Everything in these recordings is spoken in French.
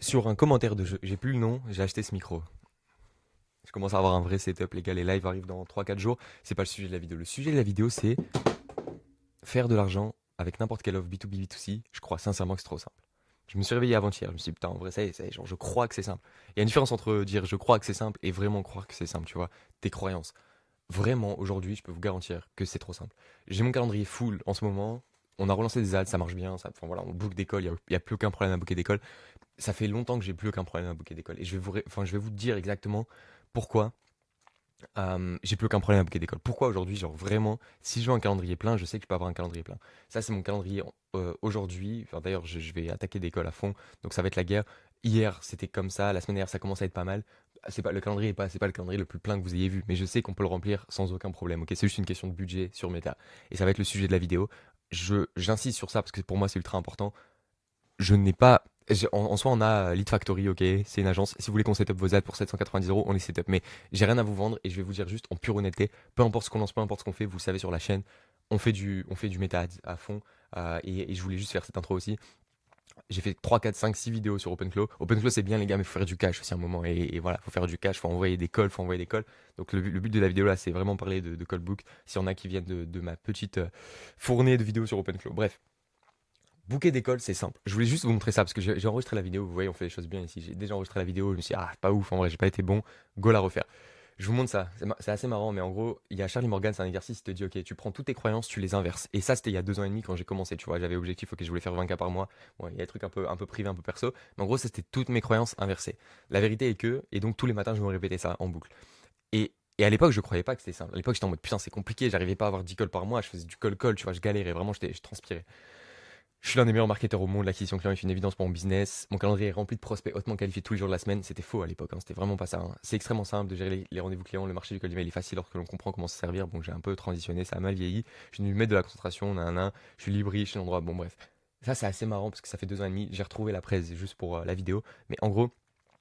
Sur un commentaire de jeu, j'ai plus le nom, j'ai acheté ce micro. Je commence à avoir un vrai setup, les gars. Les lives arrivent dans 3 4 jours. C'est pas le sujet de la vidéo. Le sujet de la vidéo, c'est faire de l'argent avec n'importe quelle offre B2B, B2C. Je crois sincèrement que c'est trop simple. Je me suis réveillé avant-hier. Je me suis dit, putain, en vrai, ça y est, genre, je crois que c'est simple. Il y a une différence entre dire je crois que c'est simple et vraiment croire que c'est simple, tu vois. Tes croyances. Vraiment, aujourd'hui, je peux vous garantir que c'est trop simple. J'ai mon calendrier full en ce moment. On a relancé des ads, ça marche bien. Enfin voilà, on book d'école, il y a plus aucun problème à booker d'école. Ça fait longtemps que j'ai plus aucun problème à booker d'école. Et je vais vous dire exactement pourquoi j'ai plus aucun problème à booker d'école. Pourquoi aujourd'hui, genre vraiment, si je veux un calendrier plein, je sais que je peux avoir un calendrier plein. Ça, c'est mon calendrier aujourd'hui. Enfin, d'ailleurs, je vais attaquer d'école à fond, donc ça va être la guerre. Hier, c'était comme ça. La semaine dernière, ça commence à être pas mal. C'est pas le calendrier est pas, c'est pas le calendrier le plus plein que vous ayez vu, mais je sais qu'on peut le remplir sans aucun problème. Ok, c'est juste une question de budget sur Meta, et ça va être le sujet de la vidéo. J'insiste sur ça parce que pour moi, c'est ultra important. Je n'ai pas. En soi, on a Lead Factory, ok, c'est une agence. Si vous voulez qu'on set up vos ads pour 790 euros, on les set up. Mais j'ai rien à vous vendre et je vais vous dire juste en pure honnêteté, peu importe ce qu'on lance, peu importe ce qu'on fait, vous le savez sur la chaîne, on fait du méta ads à fond. Et je voulais juste faire cette intro aussi. J'ai fait 3 4 5 6 vidéos sur OpenClaw. OpenClaw, c'est bien, les gars, mais il faut faire du cash aussi à un moment. Et voilà, il faut faire du cash, faut envoyer des calls, faut envoyer des calls. Donc le but de la vidéo là, c'est vraiment parler de callbook. S'il y en a qui viennent de ma petite fournée de vidéos sur OpenClaw. Bref. Bouquet d'école, c'est simple. Je voulais juste vous montrer ça parce que j'ai enregistré la vidéo. Vous voyez, on fait les choses bien ici. J'ai déjà enregistré la vidéo. Je me suis dit, ah, pas ouf, en vrai, j'ai pas été bon. Go la refaire. Je vous montre ça. C'est assez marrant, mais en gros, il y a Charlie Morgan, c'est un exercice. Il te dit, ok, tu prends toutes tes croyances, tu les inverses. Et ça, c'était il y a 2 ans et demi quand j'ai commencé. Tu vois, j'avais objectif, ok, je voulais faire 20K par mois. Bon, il y a des trucs un peu privés, un peu perso. Mais en gros, ça, c'était toutes mes croyances inversées. La vérité est que, et donc tous les matins, je me répétais ça en boucle. Et à l'époque, je croyais pas que c'était simple. À l'époque, j'étais en mode, putain, c'est compliqué. J'arrivais pas à avoir 10 calls par mois. Je faisais du call, tu vois, je galérais. Vraiment, je transpirais. Je suis l'un des meilleurs marketeurs au monde, l'acquisition client est une évidence pour mon business. Mon calendrier est rempli de prospects hautement qualifiés tous les jours de la semaine. C'était faux à l'époque, hein, c'était vraiment pas ça, hein. C'est extrêmement simple de gérer les rendez-vous clients. Le marché du cold email est facile lorsque l'on comprend comment se servir. Bon, j'ai un peu transitionné, ça a mal vieilli. J'ai dû mettre de la concentration, nanana. Je suis libre, je suis l'endroit. Bon, bref. Ça, c'est assez marrant parce que ça fait 2 ans et demi. J'ai retrouvé la presse juste pour la vidéo. Mais en gros,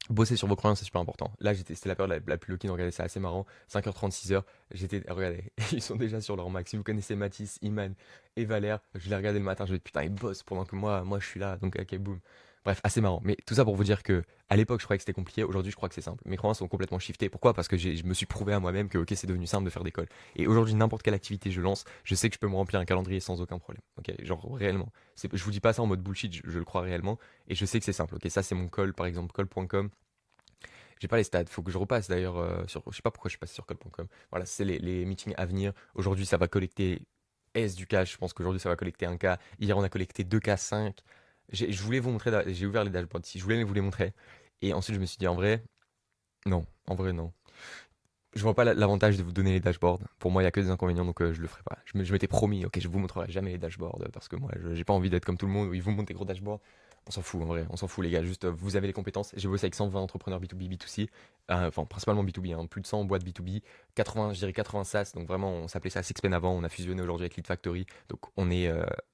bosser sur vos croyances, c'est super important. Là, c'était la période la plus low-key, regardez, c'est assez marrant. 5h30, 6h, regardez, ils sont déjà sur leur max. Si vous connaissez Mathis, Iman et Valère, je les regardais le matin, je me dis putain, ils bossent pendant que moi je suis là, donc ok, boum. Bref, assez marrant. Mais tout ça pour vous dire que à l'époque, je croyais que c'était compliqué. Aujourd'hui, je crois que c'est simple. Mes croyances sont complètement shiftées. Pourquoi? Parce que je me suis prouvé à moi-même que ok, c'est devenu simple de faire des calls. Et aujourd'hui, n'importe quelle activité je lance, je sais que je peux me remplir un calendrier sans aucun problème. Ok, genre réellement. Je vous dis pas ça en mode bullshit, je le crois réellement. Et je sais que c'est simple. Ok, ça c'est mon call, par exemple, call.com. J'ai pas les stats, faut que je repasse d'ailleurs sur. Je sais pas pourquoi je suis passé sur call.com. Voilà, c'est les meetings à venir. Aujourd'hui, ça va collecter S du cash. Je pense qu'aujourd'hui, ça va collecter 1K. Hier, on a collecté 2K 5. Je voulais vous montrer, j'ai ouvert les dashboards ici. Je voulais vous les montrer. Et ensuite, je me suis dit, en vrai, non. En vrai, non. Je vois pas l'avantage de vous donner les dashboards. Pour moi, il y a que des inconvénients, donc je le ferai pas. Je m'étais promis, ok, je vous montrerai jamais les dashboards parce que moi, j'ai pas envie d'être comme tout le monde où ils vous montrent des gros dashboards. On s'en fout en vrai, on s'en fout les gars. Juste, vous avez les compétences. J'ai bossé avec 120 entrepreneurs B2B, B2C, enfin principalement B2B, hein, plus de 100 boîtes B2B, 80, je dirais 80 SaaS. Donc vraiment, on s'appelait ça Sixpen avant. On a fusionné aujourd'hui avec Lead Factory. Donc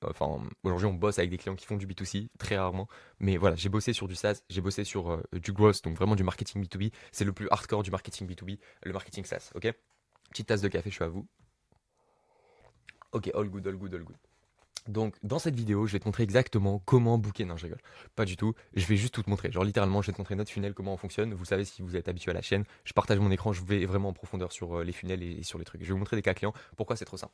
enfin, aujourd'hui, on bosse avec des clients qui font du B2C très rarement. Mais voilà, j'ai bossé sur du SaaS, j'ai bossé sur du growth, donc vraiment du marketing B2B. C'est le plus hardcore du marketing B2B, le marketing SaaS, ok? Petite tasse de café, je suis à vous. Ok, all good, all good, all good. Donc, dans cette vidéo, je vais te montrer exactement comment booker. Non, je rigole. Pas du tout. Je vais juste tout te montrer. Genre, littéralement, je vais te montrer notre funnel, comment on fonctionne. Vous savez, si vous êtes habitué à la chaîne, je partage mon écran, je vais vraiment en profondeur sur les funnels et sur les trucs. Je vais vous montrer des cas clients. Pourquoi c'est trop simple?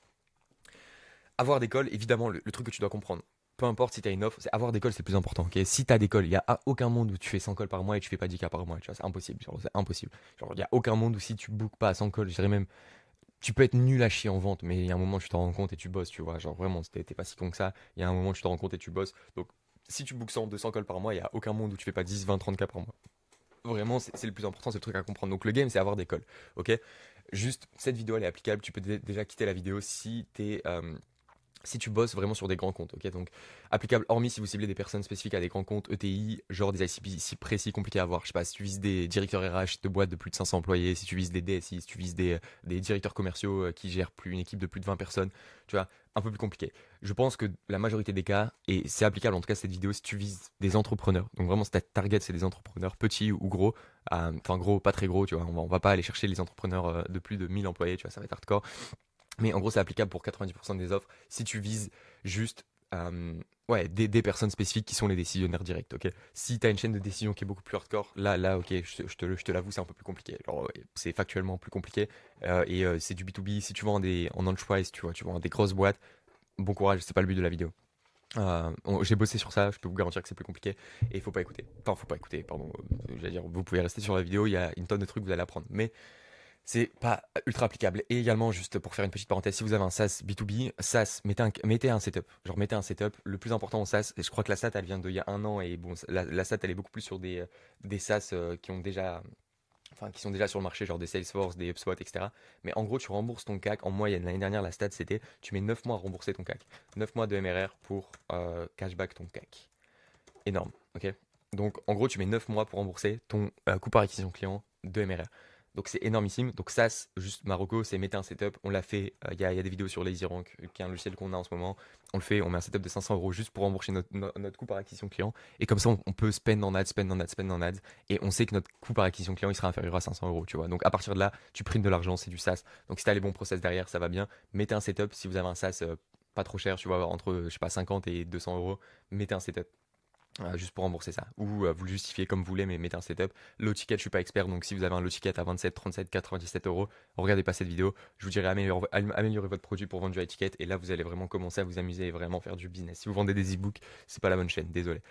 Avoir des calls, évidemment, le truc que tu dois comprendre. Peu importe si tu as une offre, c'est avoir des calls, c'est le plus important. Ok, si tu as des calls, il n'y a aucun monde où tu fais 100 calls par mois et tu fais pas 10K par mois. Tu vois, c'est impossible. Genre, c'est impossible. Genre, il n'y a aucun monde où si tu bookes pas à 100 calls, je dirais même tu peux être nul à chier en vente, mais il y a un moment tu t'en rends compte et tu bosses, tu vois. Genre vraiment, t'es pas si con que ça. Il y a un moment tu t'en rends compte et tu bosses. Donc si tu bookes 100, 200 calls par mois, il y a aucun monde où tu fais pas 10, 20, 30K par mois. Vraiment, c'est le plus important, c'est le truc à comprendre. Donc le game, c'est avoir des calls, ok? Juste, cette vidéo, elle est applicable. Tu peux déjà quitter la vidéo si tu bosses vraiment sur des grands comptes, ok? Donc, applicable, hormis si vous ciblez des personnes spécifiques à des grands comptes ETI, genre des ICP si précis, compliqués à voir. Je sais pas, si tu vises des directeurs RH de boîtes de plus de 500 employés, si tu vises des DSI, si tu vises des directeurs commerciaux qui gèrent une équipe de plus de 20 personnes, tu vois, un peu plus compliqué. Je pense que la majorité des cas, et c'est applicable en tout cas cette vidéo, si tu vises des entrepreneurs, donc vraiment si ta target c'est des entrepreneurs petits ou gros, enfin gros, pas très gros, tu vois, on va pas aller chercher les entrepreneurs de plus de 1000 employés, tu vois, ça va être hardcore. Mais en gros, c'est applicable pour 90% des offres. Si tu vises juste ouais, des personnes spécifiques qui sont les décisionnaires directs, ok? Si tu as une chaîne de décision qui est beaucoup plus hardcore, là, ok, je te l'avoue, c'est un peu plus compliqué. Genre, ouais, c'est factuellement plus compliqué. C'est du B2B. Si tu vends en enterprise, tu vois, tu vends des grosses boîtes, bon courage, c'est pas le but de la vidéo. J'ai bossé sur ça, je peux vous garantir que c'est plus compliqué et il faut pas écouter. Enfin, faut pas écouter, pardon. J'allais dire, vous pouvez rester sur la vidéo, il y a une tonne de trucs que vous allez apprendre. Mais c'est pas ultra applicable. Et également, juste pour faire une petite parenthèse, si vous avez un SaaS B2B, SaaS, mettez un setup. Genre, mettez un setup. Le plus important en SaaS, et je crois que la stat, elle vient d'il y a un an, et bon, la stat, elle est beaucoup plus sur des SaaS qui ont déjà, enfin, qui sont déjà sur le marché, genre des Salesforce, des HubSpot, etc. Mais en gros, tu rembourses ton CAC en moyenne. L'année dernière, la stat, c'était, tu mets 9 mois à rembourser ton CAC. 9 mois de MRR pour cashback ton CAC. Énorme, ok? Donc, en gros, tu mets 9 mois pour rembourser ton coût par acquisition client de MRR. Donc, c'est énormissime. Donc, ça, juste Marocco, c'est mettre un setup. On l'a fait. Il y a des vidéos sur LazyRank, qui est un logiciel qu'on a en ce moment. On le fait. On met un setup de 500 euros juste pour rembourser notre coût par acquisition client. Et comme ça, on peut spend en ads, spend en ads, spend en ads. Et on sait que notre coût par acquisition client, il sera inférieur à 500 euros, tu vois. Donc, à partir de là, tu primes de l'argent, c'est du SaaS. Donc, si tu as les bons process derrière, ça va bien. Mettez un setup. Si vous avez un SaaS pas trop cher, tu vois, entre, je sais pas, 50 et 200 euros, mettez un setup. Juste pour rembourser ça. Ou vous le justifiez comme vous voulez, mais mettez un setup. Low ticket, je suis pas expert, donc si vous avez un low ticket à 27, 37, 97 euros, regardez pas cette vidéo. Je vous dirais améliorer votre produit pour vendre du high ticket, et là vous allez vraiment commencer à vous amuser et vraiment faire du business. Si vous vendez des e-books, c'est pas la bonne chaîne, désolé.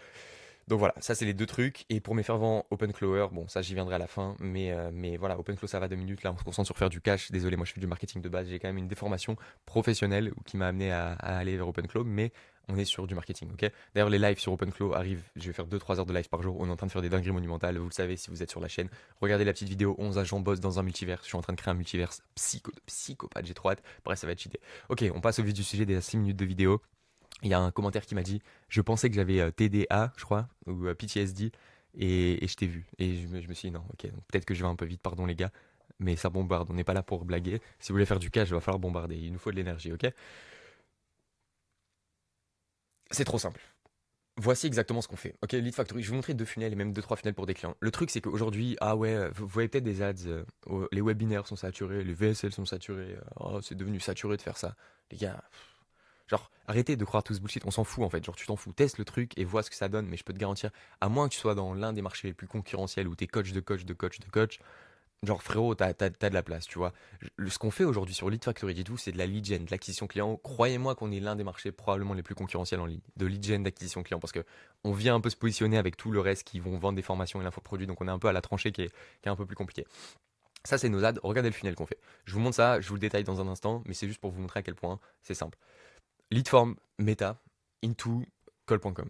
Donc voilà, ça c'est les deux trucs. Et pour mes fervents OpenClower, bon, ça j'y viendrai à la fin, mais voilà, OpenClow ça va 2 minutes. Là, on se concentre sur faire du cash. Désolé, moi je fais du marketing de base, j'ai quand même une déformation professionnelle qui m'a amené à aller vers OpenClow, mais on est sur du marketing, ok? D'ailleurs, les lives sur OpenClow arrivent, je vais faire 2-3 heures de live par jour. On est en train de faire des dingueries monumentales, vous le savez si vous êtes sur la chaîne. Regardez la petite vidéo 11 agents boss dans un multiverse. Je suis en train de créer un multiverse psychopathe, j'ai trop hâte. Bref, ça va être cheaté. Ok, on passe au vif du sujet des 6 minutes de vidéo. Il y a un commentaire qui m'a dit, je pensais que j'avais TDA, je crois, ou PTSD, et je t'ai vu. Et je me suis dit, non, ok, donc peut-être que je vais un peu vite, pardon les gars, mais ça bombarde, on n'est pas là pour blaguer. Si vous voulez faire du cash, il va falloir bombarder, il nous faut de l'énergie, ok? C'est trop simple. Voici exactement ce qu'on fait. Ok, Lead Factory, je vais vous montrer deux funnels et même deux, trois funnels pour des clients. Le truc, c'est qu'aujourd'hui, ah ouais, vous voyez peut-être des ads, les webinaires sont saturés, les VSL sont saturés, oh, c'est devenu saturé de faire ça. Les gars, genre, arrêtez de croire tout ce bullshit, on s'en fout en fait. Genre, tu t'en fous, teste le truc et vois ce que ça donne. Mais je peux te garantir, à moins que tu sois dans l'un des marchés les plus concurrentiels où t'es coach de coach de coach de coach, genre frérot, t'as de la place, tu vois. Ce qu'on fait aujourd'hui sur Lead Factory, dites-vous, c'est de la lead gen, de l'acquisition client. Croyez-moi qu'on est l'un des marchés probablement les plus concurrentiels en ligne, de lead gen, d'acquisition client, parce que on vient un peu se positionner avec tout le reste qui vont vendre des formations et l'infoproduit, donc on est un peu à la tranchée qui est un peu plus compliquée. Ça, c'est nos ads. Regardez le funnel qu'on fait. Je vous montre ça, je vous le détaille dans un instant, mais c'est juste pour vous montrer à quel point c'est simple. Lead form meta into call.com.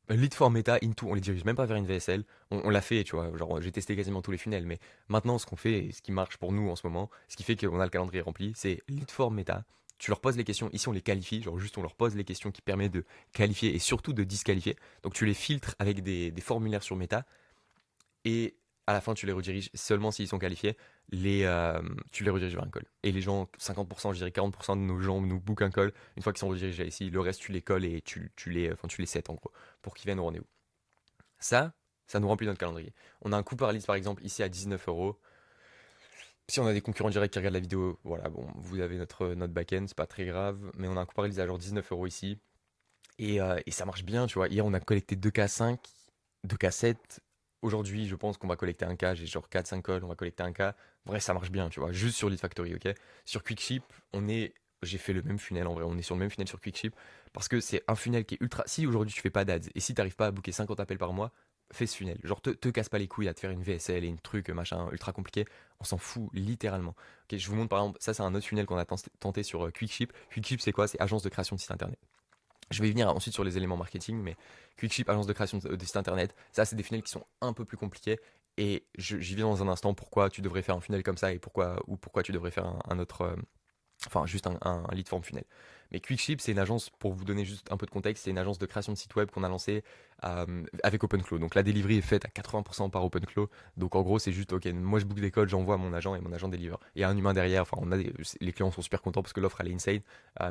Lead form meta into, on les dirige même pas vers une VSL. On l'a fait, tu vois. Genre, j'ai testé quasiment tous les funnels, mais maintenant, ce qu'on fait et ce qui marche pour nous en ce moment, ce qui fait qu'on a le calendrier rempli, c'est lead form meta. Tu leur poses les questions. Ici, on les qualifie. Genre, juste, on leur pose les questions qui permettent de qualifier et surtout de disqualifier. Donc, tu les filtres avec des formulaires sur meta et à la fin tu les rediriges seulement s'ils sont qualifiés, tu les rediriges vers un call. Et les gens, 50%, je dirais 40% de nos gens nous bookent un call une fois qu'ils sont redirigés ici. Le reste, tu les colles et tu les sets en gros pour qu'ils viennent au rendez-vous. Ça nous remplit notre calendrier. On a un coût par liste par exemple ici à 19 euros. Si on a des concurrents directs qui regardent la vidéo, voilà, bon, vous avez notre back-end, c'est pas très grave, mais on a un coût par liste à genre 19 euros ici. Et ça marche bien, tu vois. Hier, on a collecté 2K5, 2K7. Aujourd'hui, je pense qu'on va collecter un K. J'ai genre 4-5 calls, on va collecter un K. Vrai, ça marche bien, tu vois. Juste sur Lead Factory, ok. Sur Quickship, j'ai fait le même funnel en vrai. On est sur le même funnel sur Quickship. Parce que c'est un funnel qui est ultra. Si aujourd'hui tu fais pas d'ads et si t'arrives pas à booker 50 appels par mois, fais ce funnel. Genre, te casse pas les couilles à te faire une VSL et une truc machin ultra compliqué. On s'en fout littéralement. Ok, je vous montre par exemple, ça c'est un autre funnel qu'on a tenté sur Quickship. Quickship, c'est quoi? C'est agence de création de site internet. Je vais y venir ensuite sur les éléments marketing, mais Quickship, agence de création de site internet, ça c'est des funnels qui sont un peu plus compliqués. Et j'y viens dans un instant pourquoi tu devrais faire un funnel comme ça et pourquoi tu devrais faire un autre, enfin juste un lead form funnel. Mais Quickship, c'est une agence, pour vous donner juste un peu de contexte, c'est une agence de création de site web qu'on a lancée avec OpenClaw. Donc la delivery est faite à 80% par OpenClaw. Donc en gros, c'est juste, ok, moi je book des codes, j'envoie à mon agent et mon agent délivre. Il y a un humain derrière, enfin les clients sont super contents parce que l'offre elle est insane.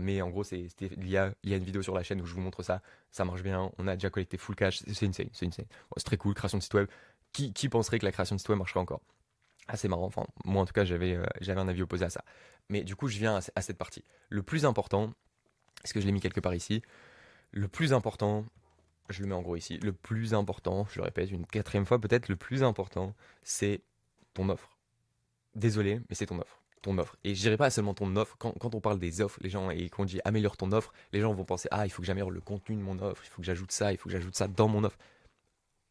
Mais en gros, il y a une vidéo sur la chaîne où je vous montre ça. Ça marche bien, on a déjà collecté full cash, c'est insane, c'est insane. Bon, c'est très cool, création de site web. Qui penserait que la création de site web marcherait encore? Assez marrant, enfin moi en tout cas j'avais un avis opposé à ça. Mais du coup je viens à cette partie. Le plus important, est-ce que je l'ai mis quelque part ici? Le plus important, je le mets en gros ici, le plus important, je le répète une quatrième fois peut-être, le plus important, c'est ton offre. Désolé, mais c'est ton offre. Ton offre. Et je dirais pas seulement ton offre. Quand on parle des offres, les gens, et qu'on dit améliore ton offre, les gens vont penser, ah, il faut que j'améliore le contenu de mon offre, il faut que j'ajoute ça, il faut que j'ajoute ça dans mon offre.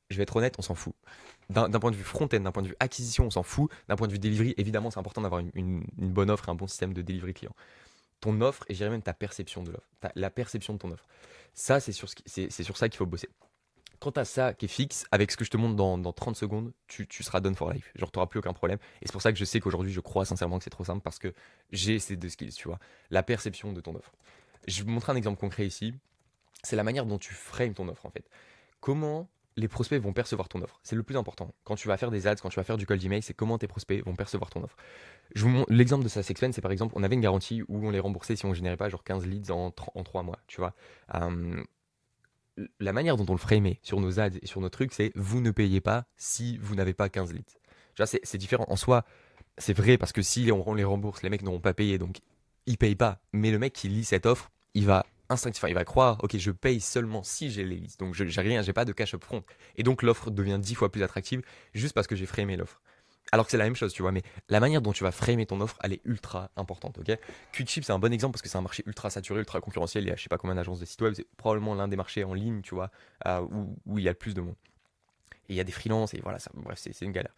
Je vais être honnête, on s'en fout. D'un point de vue front-end, d'un point de vue acquisition, on s'en fout. D'un point de vue delivery, évidemment, c'est important d'avoir une bonne offre et un bon système de delivery client. Ton offre, et je dirais même ta perception de l'offre, la perception de ton offre. Ça, c'est sur ça qu'il faut bosser. Quand tu as ça qui est fixe, avec ce que je te montre dans 30 secondes, tu seras done for life. Genre, tu n'auras plus aucun problème. Et c'est pour ça que je sais qu'aujourd'hui, je crois sincèrement que c'est trop simple parce que j'ai ces deux skills, tu vois. La perception de ton offre. Je vais vous montrer un exemple concret ici. C'est la manière dont tu frames ton offre, en fait. Comment les prospects vont percevoir ton offre. C'est le plus important. Quand tu vas faire des ads, quand tu vas faire du cold email, c'est comment tes prospects vont percevoir ton offre. L'exemple de SaaSexpend, c'est par exemple, on avait une garantie où on les remboursait si on générait pas genre 15 leads en 3 mois, tu vois. Euh, la manière dont on le framait sur nos ads et sur nos trucs, c'est vous ne payez pas si vous n'avez pas 15 leads. Tu vois, c'est différent. En soi, c'est vrai parce que si on les rembourse, les mecs n'auront pas payé, donc ils payent pas. Mais le mec qui lit cette offre, il va instinctivement, il va croire, ok, je paye seulement si j'ai les leads. Donc j'ai rien, j'ai pas de cash up front. Et donc l'offre devient 10 fois plus attractive juste parce que j'ai framé l'offre. Alors que c'est la même chose, tu vois, mais la manière dont tu vas framer ton offre, elle est ultra importante, ok. Quickship, c'est un bon exemple parce que c'est un marché ultra saturé, ultra concurrentiel. Il y a je sais pas combien d'agences de sites web, c'est probablement l'un des marchés en ligne, tu vois, où il y a le plus de monde. Et il y a des freelances, et voilà, bref, c'est une galère.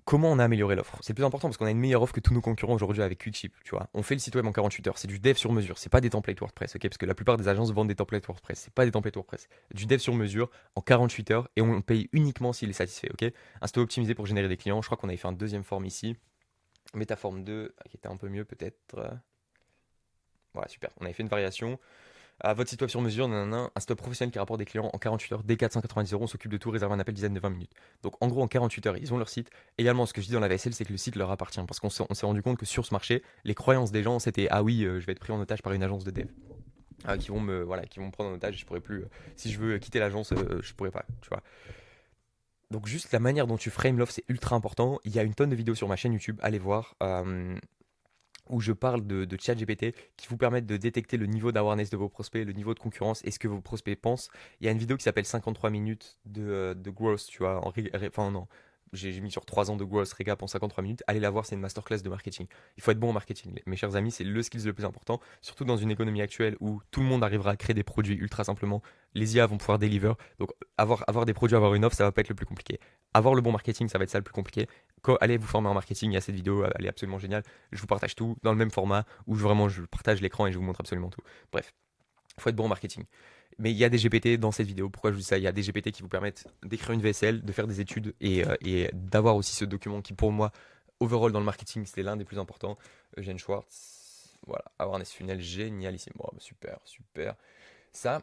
Comment on a amélioré l'offre? C'est le plus important parce qu'on a une meilleure offre que tous nos concurrents aujourd'hui avec Quickship, tu vois. On fait le site web en 48 heures, c'est du dev sur mesure, c'est pas des templates WordPress, ok? Parce que la plupart des agences vendent des templates WordPress, c'est pas des templates WordPress. Du dev sur mesure en 48 heures et on paye uniquement s'il est satisfait, ok? Un site optimisé pour générer des clients, je crois qu'on avait fait un deuxième forme ici. Métaforme 2, qui était un peu mieux peut-être. Voilà, super. On avait fait une variation. Votre site web sur mesure, nanana, un site web professionnel qui rapporte des clients en 48 heures, dès 490 €, on s'occupe de tout, réserve un appel dizaine de 20 minutes. Donc en gros, en 48 heures, ils ont leur site. Également, ce que je dis dans la VSL, c'est que le site leur appartient. Parce qu'on s'est rendu compte que sur ce marché, les croyances des gens, c'était ah oui, je vais être pris en otage par une agence de dev. Qui vont me prendre en otage, je pourrais plus. Si je veux quitter l'agence, je pourrais pas, tu vois. Donc juste la manière dont tu frames l'offre, c'est ultra important. Il y a une tonne de vidéos sur ma chaîne YouTube, allez voir. Où je parle de ChatGPT qui vous permettent de détecter le niveau d'awareness de vos prospects, le niveau de concurrence et ce que vos prospects pensent. Il y a une vidéo qui s'appelle 53 minutes de growth, tu vois. Enfin, non, j'ai mis sur 3 ans de growth récap en 53 minutes. Allez la voir, c'est une masterclass de marketing. Il faut être bon en marketing, mes chers amis, c'est le skill le plus important, surtout dans une économie actuelle où tout le monde arrivera à créer des produits ultra simplement. Les IA vont pouvoir deliver. Donc, avoir des produits, avoir une offre, ça va pas être le plus compliqué. Avoir le bon marketing, ça va être ça le plus compliqué. Allez vous former en marketing, il y a cette vidéo, elle est absolument géniale. Je vous partage tout dans le même format où je partage l'écran et je vous montre absolument tout. Bref, il faut être bon en marketing. Mais il y a des GPT dans cette vidéo. Pourquoi je vous dis ça? Il y a des GPT qui vous permettent d'écrire une VSL, de faire des études et d'avoir aussi ce document qui, pour moi, overall dans le marketing, c'est l'un des plus importants. Eugène Schwartz. Voilà, awareness funnel, génialissime. Bon, bah, super, super. Ça,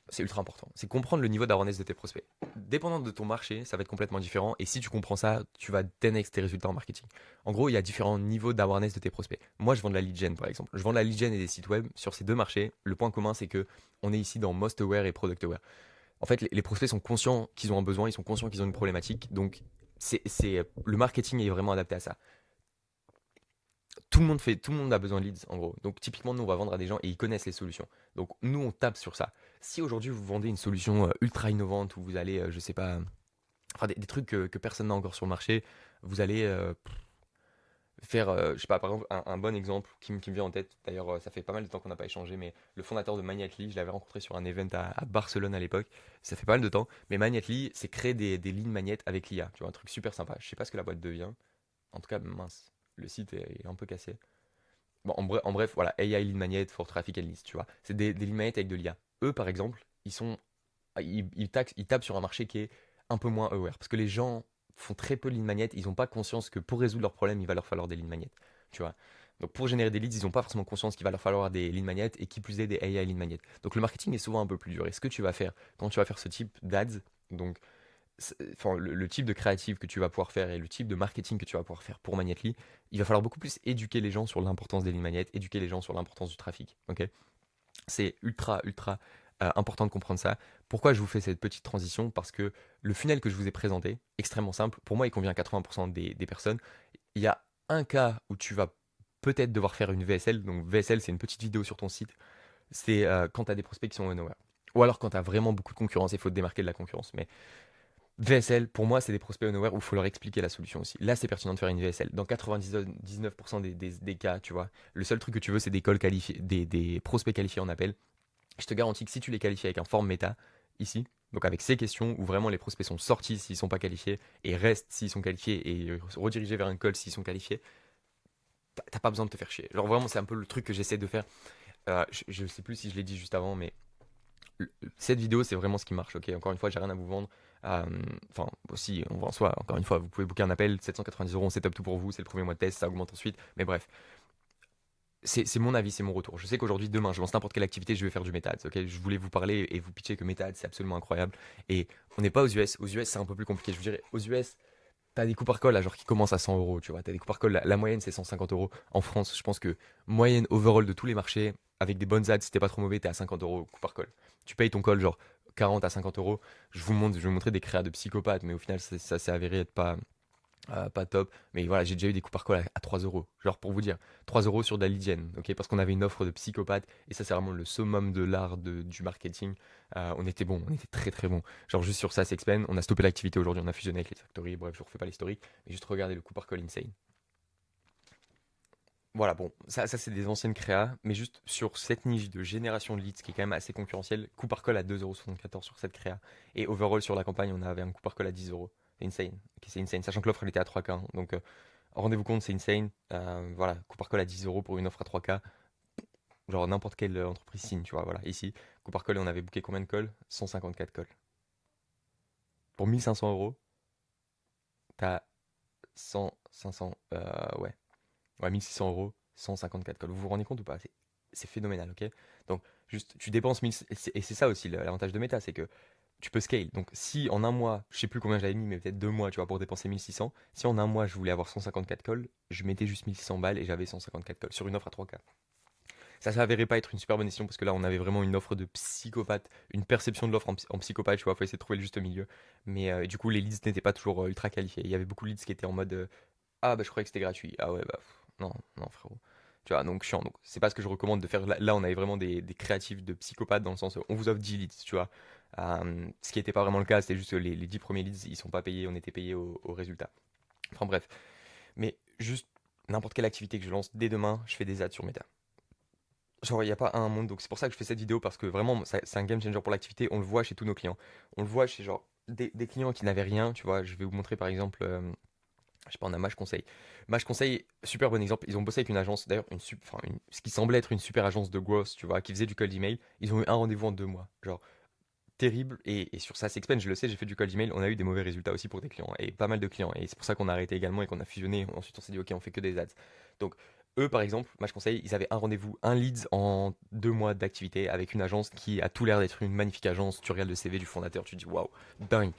c'est ultra important. C'est comprendre le niveau d'awareness de tes prospects. Dépendant de ton marché, ça va être complètement différent. Et si tu comprends ça, tu vas 10x tes résultats en marketing. En gros, il y a différents niveaux d'awareness de tes prospects. Moi, je vends de la lead gen, par exemple. Je vends de la lead gen et des sites web. Sur ces deux marchés, le point commun, c'est que on est ici dans most aware et product aware. En fait, les prospects sont conscients qu'ils ont un besoin, ils sont conscients qu'ils ont une problématique. Donc, le marketing est vraiment adapté à ça. Tout le monde a besoin de leads en gros. Donc typiquement nous on va vendre à des gens et ils connaissent les solutions. Donc nous on tape sur ça. Si aujourd'hui vous vendez une solution ultra innovante où vous allez, je sais pas, enfin des trucs que personne n'a encore sur le marché, vous allez faire, je sais pas, par exemple un bon exemple qui me vient en tête. D'ailleurs ça fait pas mal de temps qu'on n'a pas échangé, mais le fondateur de Magnatly, je l'avais rencontré sur un event à Barcelone à l'époque. Ça fait pas mal de temps, mais Magnatly c'est créer des lignes magnet avec l'IA. Tu vois un truc super sympa. Je sais pas ce que la boîte devient. En tout cas mince, le site est un peu cassé. Bon, en bref, voilà, AI lead magnet for traffic and list, tu vois. C'est des lead magnets avec de l'IA. Eux, par exemple, ils tapent sur un marché qui est un peu moins aware. Parce que les gens font très peu de lead magnets, ils n'ont pas conscience que pour résoudre leurs problèmes, il va leur falloir des lead magnets, tu vois. Donc pour générer des leads, ils n'ont pas forcément conscience qu'il va leur falloir des lead magnets et qui plus est des AI lead magnets. Donc le marketing est souvent un peu plus dur. Et ce que tu vas faire quand tu vas faire ce type d'ads, donc enfin, le type de créative que tu vas pouvoir faire et le type de marketing que tu vas pouvoir faire pour Magnetly, il va falloir beaucoup plus éduquer les gens sur l'importance des lignes magnettes, éduquer les gens sur l'importance du trafic. Ok, c'est ultra, ultra important de comprendre ça. Pourquoi je vous fais cette petite transition? Parce que le funnel que je vous ai présenté, extrêmement simple, pour moi il convient à 80% des personnes. Il y a un cas où tu vas peut-être devoir faire une VSL. Donc VSL, c'est une petite vidéo sur ton site C'est quand tu as des prospects qui sont au nowhere. Ou alors quand tu as vraiment beaucoup de concurrence, il faut te démarquer de la concurrence. Mais VSL, pour moi, c'est des prospects au nowhere où il faut leur expliquer la solution aussi. Là, c'est pertinent de faire une VSL. Dans 99% des cas, tu vois, le seul truc que tu veux, c'est des calls qualifiés, des prospects qualifiés en appel. Je te garantis que si tu les qualifies avec un form méta, ici, donc avec ces questions où vraiment les prospects sont sortis s'ils sont pas qualifiés et restent s'ils sont qualifiés et redirigés vers un call s'ils sont qualifiés, t'as pas besoin de te faire chier. Genre vraiment, c'est un peu le truc que j'essaie de faire. Je sais plus si je l'ai dit juste avant, mais cette vidéo, c'est vraiment ce qui marche, ok. Encore une fois, j'ai rien à vous vendre. Enfin, aussi, on va en soi, encore une fois, vous pouvez booker un appel, 790 €, on setup tout pour vous, c'est le premier mois de test, ça augmente ensuite. Mais bref, c'est mon avis, c'est mon retour. Je sais qu'aujourd'hui, demain, je lance n'importe quelle activité, je vais faire du MetaAds, ok. Je voulais vous parler et vous pitcher que MetaAds, c'est absolument incroyable. Et on n'est pas aux US. Aux US, c'est un peu plus compliqué. Je vous dirais, aux US, t'as des coûts par call là, genre qui commencent à 100 €, tu vois. T'as des coûts par call, la moyenne c'est 150 €. En France, je pense que moyenne overall de tous les marchés, avec des bonnes ads, si t'es pas trop mauvais, t'es à 50 € coût par call. Tu payes ton call genre 40 à 50 €. Je vais vous montrer des créas de psychopathes, mais au final, ça s'est avéré être pas top. Mais voilà, j'ai déjà eu des coups par call à 3 euros. Genre pour vous dire, 3 euros sur de la lead gen, ok. Parce qu'on avait une offre de psychopathe, et ça, c'est vraiment le summum de l'art du marketing. On était bon, on était très très bon. Genre juste sur ça, c'est Expen, on a stoppé l'activité aujourd'hui, on a fusionné avec les factories, bref, je vous refais pas l'historique, mais juste regardez le coup par call insane. Voilà, bon, ça c'est des anciennes créas, mais juste sur cette niche de génération de leads qui est quand même assez concurrentielle, coup par call à 2,74 € sur cette créa. Et overall sur la campagne, on avait un coup par call à 10 €. C'est insane. Ok, c'est insane. Sachant que l'offre elle était à 3K, hein. Donc rendez-vous compte, c'est insane. Voilà, coup par call à 10 € pour une offre à 3K. Genre n'importe quelle entreprise signe, tu vois. Voilà, ici, coup par call, on avait booké combien de calls? 154 calls. Pour 1 500 €, t'as 100, 500, ouais. Ouais, 1 600 €, 154 calls. Vous vous rendez compte ou pas? C'est phénoménal, ok? Donc, juste, tu dépenses 1000. Et c'est ça aussi l'avantage de Meta, c'est que tu peux scale. Donc, si en un mois, je sais plus combien j'avais mis, mais peut-être 2 mois, tu vois, pour dépenser 1600, si en un mois je voulais avoir 154 calls, je mettais juste 1600 balles et j'avais 154 calls sur une offre à 3K. Ça s'avérait pas être une super bonne décision parce que là, on avait vraiment une offre de psychopathe, une perception de l'offre en psychopathe, tu vois, faut essayer de trouver le juste milieu. Mais du coup, les leads n'étaient pas toujours ultra qualifiés. Il y avait beaucoup de leads qui étaient en mode ah, bah je croyais que c'était gratuit. Ah ouais, bah non, non, frérot. Tu vois, donc chiant. Donc, c'est pas ce que je recommande de faire. Là, on avait vraiment des créatifs de psychopathes dans le sens où on vous offre 10 leads, tu vois. Ce qui n'était pas vraiment le cas, c'était juste que les 10 premiers leads, ils sont pas payés, on était payés au résultat. Enfin bref. Mais juste n'importe quelle activité que je lance, dès demain, je fais des ads sur Meta. Genre, il n'y a pas un monde. Donc, c'est pour ça que je fais cette vidéo parce que vraiment, c'est un game changer pour l'activité. On le voit chez tous nos clients. On le voit chez genre des clients qui n'avaient rien, tu vois. Je vais vous montrer par exemple. Je sais pas, on a Mage Conseil. Mage Conseil, super bon exemple. Ils ont bossé avec une agence, d'ailleurs, ce qui semblait être une super agence de growth, tu vois, qui faisait du cold email. Ils ont eu un rendez-vous en 2 mois. Genre, terrible. Et sur ça, s'expand, je le sais, j'ai fait du cold email. On a eu des mauvais résultats aussi pour des clients, et pas mal de clients. Et c'est pour ça qu'on a arrêté également et qu'on a fusionné. Ensuite, on s'est dit, ok, on fait que des ads. Donc, eux, par exemple, Mage Conseil, ils avaient un rendez-vous, un leads en 2 mois d'activité avec une agence qui a tout l'air d'être une magnifique agence. Tu regardes le CV du fondateur, tu te dis, waouh, dingue.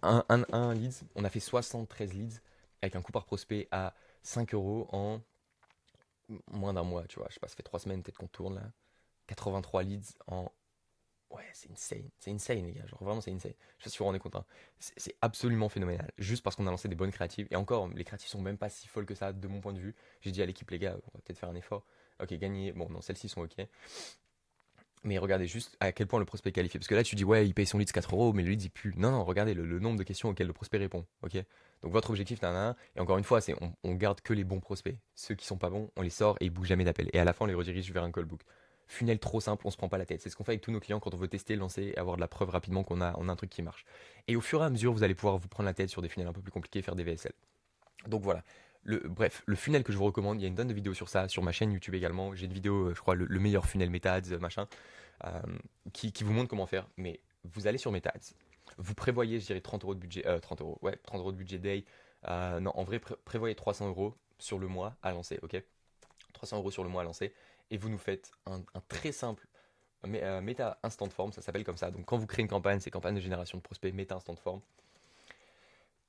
Un leads, on a fait 73 leads avec un coût par prospect à 5 euros en moins d'un mois, tu vois. Je sais pas, ça fait 3 semaines peut-être qu'on tourne là. 83 leads en. Ouais, c'est insane, les gars. Genre vraiment, c'est insane. Je sais pas si vous vous rendez compte, hein. C'est absolument phénoménal. Juste parce qu'on a lancé des bonnes créatives. Et encore, les créatives sont même pas si folles que ça, de mon point de vue. J'ai dit à l'équipe, les gars, on va peut-être faire un effort. Ok, gagner. Bon, non, celles-ci sont ok. Mais regardez juste à quel point le prospect est qualifié. Parce que là, tu dis, ouais, il paye son lead 4 euros, mais le lead, il pue. Non, non, regardez le nombre de questions auxquelles le prospect répond. Ok. Donc, votre objectif, un. Et encore une fois, c'est on garde que les bons prospects. Ceux qui sont pas bons, on les sort et ils bougent jamais d'appel. Et à la fin, on les redirige vers un callbook. Funnel trop simple, on se prend pas la tête. C'est ce qu'on fait avec tous nos clients quand on veut tester, lancer et avoir de la preuve rapidement qu'on a un truc qui marche. Et au fur et à mesure, vous allez pouvoir vous prendre la tête sur des funnels un peu plus compliqués, faire des VSL. Donc voilà. Bref, le funnel que je vous recommande, il y a une tonne de vidéos sur ça, sur ma chaîne YouTube également. J'ai une vidéo, je crois, le meilleur funnel MetaAds, machin, euh, qui vous montre comment faire. Mais vous allez sur MetaAds, vous prévoyez, je dirais, 30 € de budget, 30 euros, ouais, 30 € de budget day. Non, en vrai, prévoyez 300 € sur le mois à lancer, ok? 300 € sur le mois à lancer. Et vous nous faites un très simple Meta Instant Form, ça s'appelle comme ça. Donc quand vous créez une campagne, c'est campagne de génération de prospects, Meta Instant Form.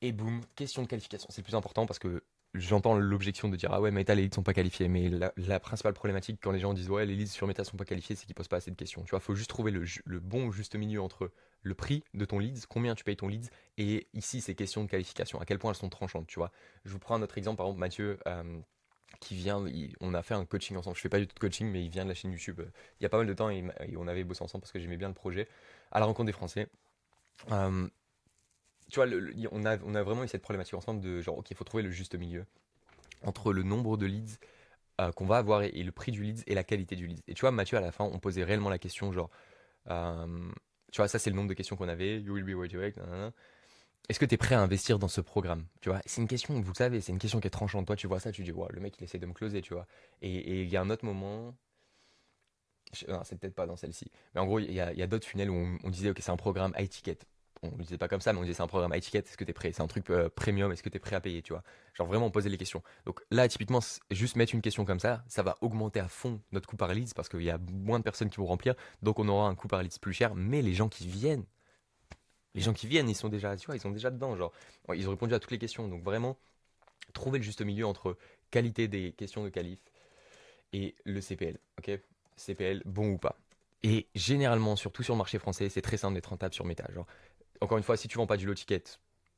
Et boum, question de qualification. C'est le plus important parce que j'entends l'objection de dire ah ouais, Meta, les leads sont pas qualifiés. Mais la principale problématique quand les gens disent ouais, les leads sur Meta sont pas qualifiés, c'est qu'ils posent pas assez de questions. Tu vois, faut juste trouver le bon juste milieu entre le prix de ton leads, combien tu payes ton leads, et ici, ces questions de qualification, à quel point elles sont tranchantes. Tu vois, je vous prends un autre exemple, par exemple, Mathieu. qui vient, on a fait un coaching ensemble. Je fais pas du tout de coaching, mais il vient de la chaîne YouTube. Il y a pas mal de temps et on avait bossé ensemble parce que j'aimais bien le projet. À la rencontre des Français. Euh, Tu vois, on a vraiment eu cette problématique ensemble de genre, ok, il faut trouver le juste milieu entre le nombre de leads qu'on va avoir et le prix du leads et la qualité du leads. Et tu vois, Mathieu, à la fin, on posait réellement la question genre, euh, tu vois, ça c'est le nombre de questions qu'on avait. You will be what you like, nanana. Est-ce que tu es prêt à investir dans ce programme? Tu vois, c'est une question, vous le savez, c'est une question qui est tranchante. Toi, tu vois ça, tu dis, ouais, le mec, il essaie de me closer, tu vois. Et il y a un autre moment, non, c'est peut-être pas dans celle-ci, mais en gros, il y a d'autres funnels où on disait, ok, c'est un programme high ticket. On ne le disait pas comme ça, mais on disait c'est un programme high ticket, est-ce que tu es prêt? C'est un truc premium, est-ce que tu es prêt à payer, tu vois? Genre vraiment, on posait les questions. Donc là, typiquement, juste mettre une question comme ça va augmenter à fond notre coût par leads parce qu'il y a moins de personnes qui vont remplir, donc on aura un coût par leads plus cher, mais les gens qui viennent, ils sont déjà, tu vois, ils sont déjà dedans, genre, ils ont répondu à toutes les questions. Donc vraiment, trouver le juste milieu entre qualité des questions de qualif et le CPL, ok? CPL, bon ou pas. Et généralement, surtout sur le marché français, c'est très simple d'être rentable sur Meta. Genre, encore une fois, si tu vends pas du low ticket,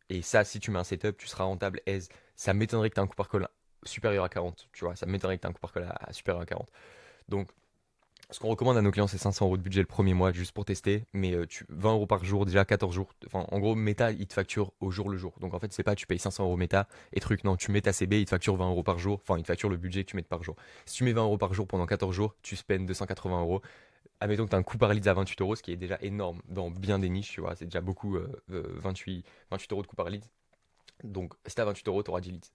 et ça, si tu mets un setup, tu seras rentable aise. Ça m'étonnerait que tu aies un coût par call supérieur à 40, tu vois, ça m'étonnerait que tu aies un coût par call supérieur à 40. Donc, ce qu'on recommande à nos clients, c'est 500 euros de budget le premier mois juste pour tester. Mais 20 euros par jour, déjà 14 jours. Enfin, en gros, Meta, il te facture au jour le jour. Donc en fait, c'est pas tu payes 500 euros Meta et truc. Non, tu mets ta CB, il te facture 20 euros par jour. Enfin, il te facture le budget que tu mets par jour. Si tu mets 20 euros par jour pendant 14 jours, tu spends 280 euros. Admettons que tu as un coût par lead à 28 euros, ce qui est déjà énorme dans bien des niches, tu vois. C'est déjà beaucoup, 28 euros de coût par lead. Donc, si tu as 28 euros, tu auras 10 leads.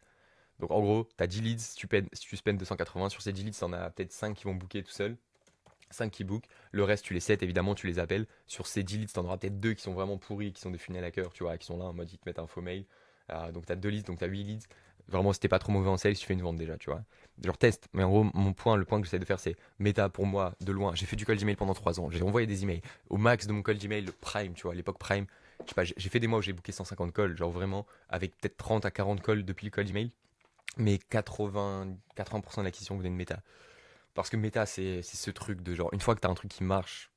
Donc, en gros, tu as 10 leads, si tu spends 280. Sur ces 10 leads, tu en as peut-être 5 qui vont booker tout seul. 5 qui book, le reste tu les sets évidemment, tu les appelles. Sur ces 10 leads, t'en auras peut-être 2 qui sont vraiment pourris, qui sont des funnels hackers, tu vois, qui sont là en mode ils te mettent un faux mail. Donc t'as 2 leads, donc t'as 8 leads. Vraiment, si t'es pas trop mauvais en sales, tu fais une vente déjà, tu vois. Genre test, mais en gros, le point que j'essaie de faire, c'est méta pour moi, de loin. J'ai fait du cold email pendant 3 ans, j'ai envoyé des emails. Au max de mon cold email, le prime, tu vois, l'époque prime. Je sais pas, j'ai fait des mois où j'ai booké 150 calls, genre vraiment, avec peut-être 30 à 40 calls depuis le cold email. Mais 80% de l'acquisition venait de méta. Parce que méta, c'est ce truc de genre, une fois que t'as un truc qui marche,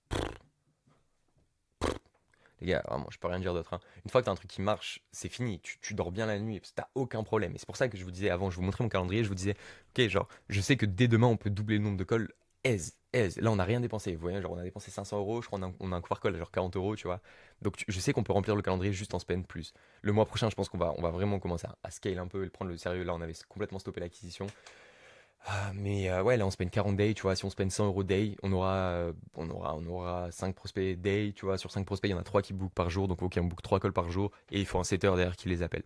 les gars, vraiment, je peux rien dire d'autre, hein. Une fois que t'as un truc qui marche, c'est fini. Tu dors bien la nuit parce que t'as aucun problème. Et c'est pour ça que je vous disais avant, je vous montrais mon calendrier, je vous disais, ok, genre, je sais que dès demain, on peut doubler le nombre de calls. Aise, aise. Là, on n'a rien dépensé. Vous voyez, genre, on a dépensé 500 euros. Je crois on a un coût par call, genre 40 euros, tu vois. Donc, je sais qu'on peut remplir le calendrier juste en spend plus. Le mois prochain, je pense qu'on va vraiment commencer à scale un peu et le prendre le sérieux. Là, on avait complètement stoppé l'acquisition. Mais ouais, là on spend 40 days, tu vois, si on spend 100 euros day, on aura 5 prospects day, tu vois, sur 5 prospects, il y en a 3 qui bookent par jour, donc ok, on book 3 calls par jour, et il faut un setter derrière qui les appelle.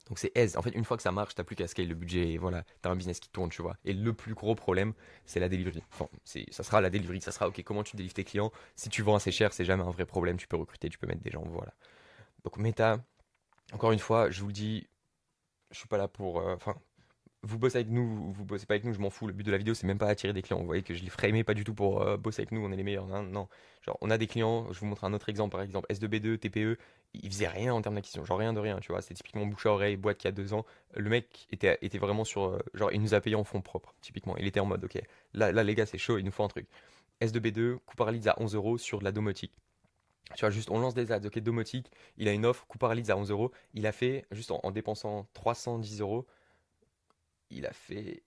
Donc c'est aise, en fait, une fois que ça marche, t'as plus qu'à scale le budget, et voilà, t'as un business qui tourne, tu vois. Et le plus gros problème, c'est la delivery. Enfin, ça sera la delivery, ça sera ok, comment tu délivres tes clients. Si tu vends assez cher, c'est jamais un vrai problème, tu peux recruter, tu peux mettre des gens, voilà. Donc Meta, encore une fois, je vous le dis, je suis pas là pour. Enfin, vous bossez avec nous, vous bossez pas avec nous, je m'en fous. Le but de la vidéo, c'est même pas attirer des clients. Vous voyez que je les framais pas du tout pour bosser avec nous, on est les meilleurs. Non, non. Genre, on a des clients, je vous montre un autre exemple, par exemple S2B2, TPE, ils faisaient rien en termes d'acquisition, genre rien de rien, tu vois. C'est typiquement bouche à oreille, boîte qui a 2 ans. Le mec était vraiment sur. Genre, il nous a payé en fonds propres, typiquement. Il était en mode, ok, là les gars, c'est chaud, il nous faut un truc. S2B2, coût par leads à 11 euros sur de la domotique. Tu vois, juste, on lance des ads, ok, domotique, il a une offre, coût par leads à 11 euros. Il a fait, juste en dépensant 310 euros, il a fait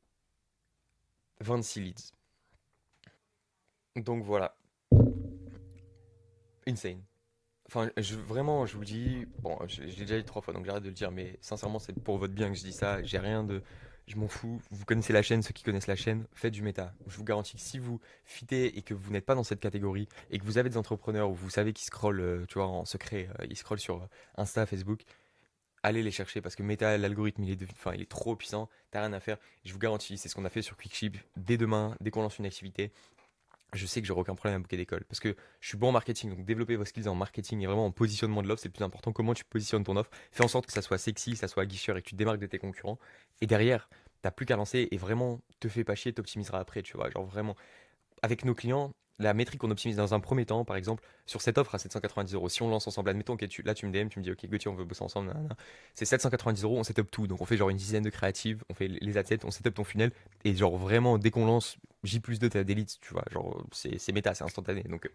26 leads. Donc voilà, insane. Enfin, vraiment, je vous le dis, bon, je l'ai déjà dit 3 fois, donc j'arrête de le dire, mais sincèrement, c'est pour votre bien que je dis ça. J'ai rien de. Je m'en fous. Vous connaissez la chaîne, ceux qui connaissent la chaîne, faites du méta. Je vous garantis que si vous fitez et que vous n'êtes pas dans cette catégorie et que vous avez des entrepreneurs ou vous savez qui scrollent, tu vois, en secret, ils scrollent sur Insta, Facebook, allez les chercher parce que méta, l'algorithme, enfin, il est trop puissant, t'as rien à faire. Je vous garantis, c'est ce qu'on a fait sur Quickship. Dès demain, dès qu'on lance une activité, je sais que j'aurai aucun problème à booker d'école parce que je suis bon en marketing. Donc développer vos skills en marketing et vraiment en positionnement de l'offre, c'est le plus important. Comment tu positionnes ton offre, fais en sorte que ça soit sexy, que ça soit aguicheur et que tu te démarques de tes concurrents. Et derrière, t'as plus qu'à lancer et vraiment te fais pas chier, t'optimiseras après, tu vois. Genre vraiment, avec nos clients, la métrique qu'on optimise dans un premier temps, par exemple, sur cette offre à 790 euros, si on lance ensemble, admettons que là tu me DM, tu me dis, ok, Gauthier, on veut bosser ensemble, nanana. C'est 790 euros, on setup tout. Donc on fait genre une dizaine de créatives, on fait les adsets, on setup ton funnel, et genre vraiment, dès qu'on lance J plus 2, t'as des leads, tu vois, genre c'est méta, c'est instantané. Donc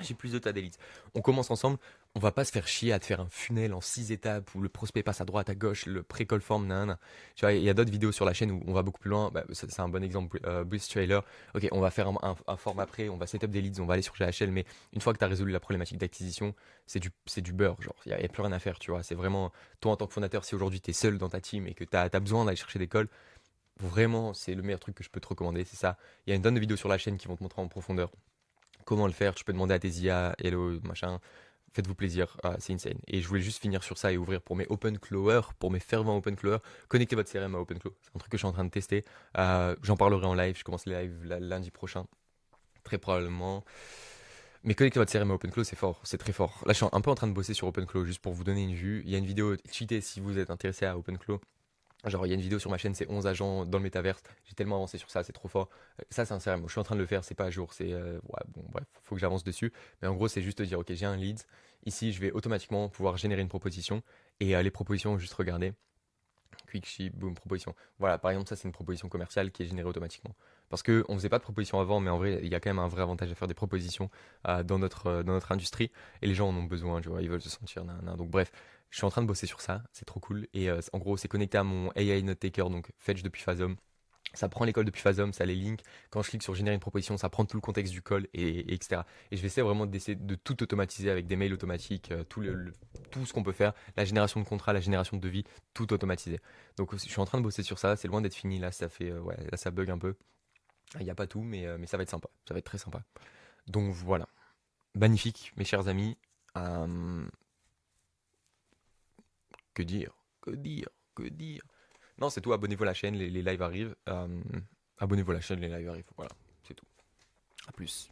J'ai plus de tas d'élite. On commence ensemble, on va pas se faire chier à te faire un funnel en 6 étapes où le prospect passe à droite, à gauche, le pré-call form, nanana. Tu vois, il y a d'autres vidéos sur la chaîne où on va beaucoup plus loin. Bah, c'est un bon exemple, Breeze Trailer. Ok, on va faire un form après, on va setup des leads, on va aller sur GHL, mais une fois que tu as résolu la problématique d'acquisition, c'est du beurre. Genre, il y a plus rien à faire, tu vois. C'est vraiment, toi en tant que fondateur, si aujourd'hui tu es seul dans ta team et que tu as besoin d'aller chercher des calls, vraiment, c'est le meilleur truc que je peux te recommander, c'est ça. Il y a une tonne de vidéos sur la chaîne qui vont te montrer en profondeur comment le faire. Tu peux demander à tes IA, hello, machin. Faites-vous plaisir, c'est insane. Et je voulais juste finir sur ça et ouvrir pour mes open clowers, pour mes fervents open clowers. Connectez votre CRM à OpenClaw. C'est un truc que je suis en train de tester. J'en parlerai en live. Je commence les lives lundi prochain, très probablement. Mais connecter votre CRM à OpenClaw, c'est fort, c'est très fort. Là, je suis un peu en train de bosser sur OpenClaw juste pour vous donner une vue. Il y a une vidéo cheatée si vous êtes intéressé à OpenClaw. Genre, il y a une vidéo sur ma chaîne, c'est 11 agents dans le métaverse. J'ai tellement avancé sur ça, c'est trop fort. Ça, c'est un CRM. Je suis en train de le faire, c'est pas à jour. Ouais, bon, bref, faut que j'avance dessus. Mais en gros, c'est juste de dire, ok, j'ai un lead. Ici, je vais automatiquement pouvoir générer une proposition. Et les propositions, juste regarder. Quick ship, boom, proposition. Voilà, par exemple, ça, c'est une proposition commerciale qui est générée automatiquement. Parce qu'on ne faisait pas de proposition avant, mais en vrai, il y a quand même un vrai avantage à faire des propositions dans notre industrie. Et les gens en ont besoin, tu vois, ils veulent se sentir. Donc, bref, je suis en train de bosser sur ça, c'est trop cool. Et en gros, c'est connecté à mon AI Note Taker, donc Fetch depuis Phasm. Ça prend l'école depuis Phasm, ça les link. Quand je clique sur générer une proposition, ça prend tout le contexte du call, etc. Et je vais essayer vraiment d'essayer de tout automatiser avec des mails automatiques, tout ce qu'on peut faire, la génération de contrats, la génération de devis, tout automatisé. Donc je suis en train de bosser sur ça, c'est loin d'être fini, là ça fait, ouais, là ça bug un peu. Il n'y a pas tout, mais ça va être sympa, ça va être très sympa. Donc voilà, magnifique mes chers amis. Euh, que dire, que dire, que dire. Non, c'est tout, abonnez-vous à la chaîne, les lives arrivent. Abonnez-vous à la chaîne, les lives arrivent, voilà, c'est tout. A plus.